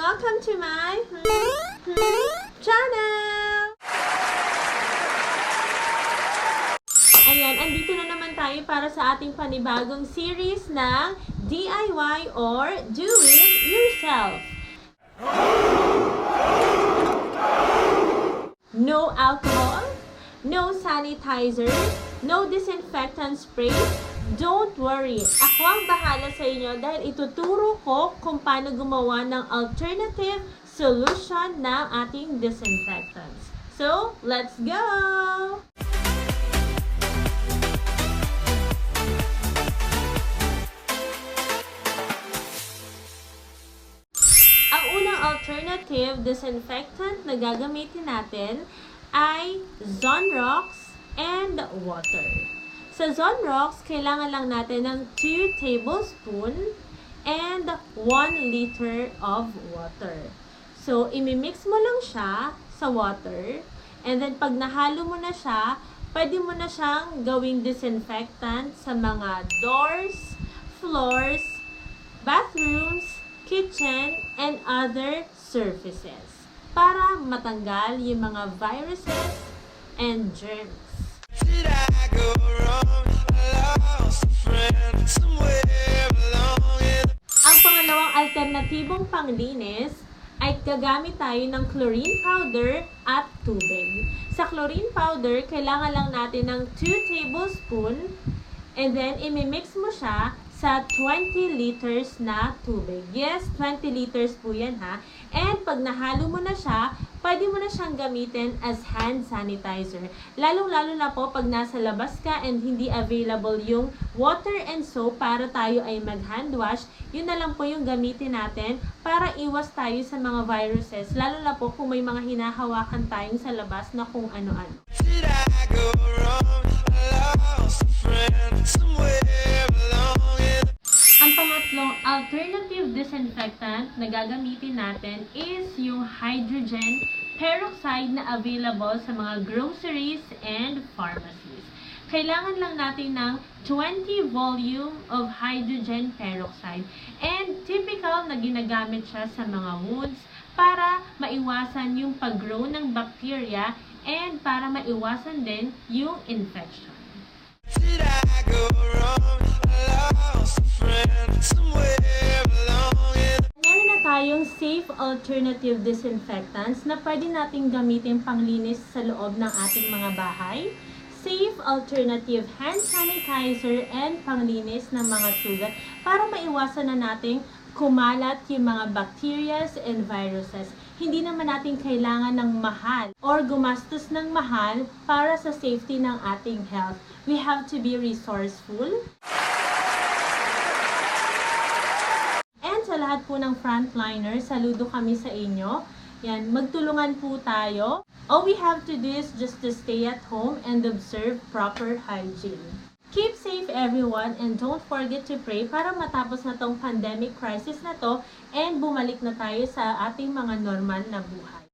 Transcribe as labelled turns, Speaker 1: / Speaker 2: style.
Speaker 1: welcome to my channel! Ayan, andito na naman tayo para sa ating panibagong series ng DIY or Do It Yourself. No alcohol, no sanitizer, no disinfectant spray. Don't worry, ako ang bahala sa inyo dahil ituturo ko kung paano gumawa ng alternative solution ng ating disinfectants. So, let's go! Ang unang alternative disinfectant na gagamitin natin ay Zonrox and water. Sa Zonrox, kailangan lang natin ng 2 tablespoons and 1 liter of water. So, imimix mo lang siya sa water. And then, pag nahalo mo na siya, pwede mo na siyang gawing disinfectant sa mga doors, floors, bathrooms, kitchen, and other surfaces para matanggal yung mga viruses and germs. Ang pangalawang alternatibong panglinis ay gagamit tayo ng chlorine powder at tubig. Sa chlorine powder, kailangan lang natin ng 2 tablespoons and then imimix mo siya sa 20 liters na tubig. Yes, 20 liters po yan ha. And pag nahalo mo na siya, pwede mo na siyang gamitin as hand sanitizer. Lalong-lalo na po pag nasa labas ka and hindi available yung water and soap para tayo ay mag-hand wash, yun na lang po yung gamitin natin para iwas tayo sa mga viruses. Lalo na po kung may mga hinahawakan tayong sa labas na kung ano-ano. Ang pangatlong alternative disinfectant na gagamitin natin is yung hydrogen peroxide na available sa mga groceries and pharmacies. Kailangan lang natin ng 20 volume of hydrogen peroxide and typical na ginagamit siya sa mga wounds para maiwasan yung pag-grow ng bacteria and para maiwasan din yung infection. Meron na tayong safe alternative disinfectants na pwede nating gamitin panglinis sa loob ng ating mga bahay, safe alternative hand sanitizer and panglinis ng mga sugat para maiwasan na nating kumalat yung mga bacteria and viruses. Hindi naman natin kailangan ng mahal or gumastos ng mahal para sa safety ng ating health. We have to be resourceful. And sa lahat po ng frontliners, saludo kami sa inyo. Yan, magtulungan po tayo. All we have to do is just to stay at home and observe proper hygiene. Keep safe everyone and don't forget to pray para matapos na tong pandemic crisis na to and bumalik na tayo sa ating mga normal na buhay.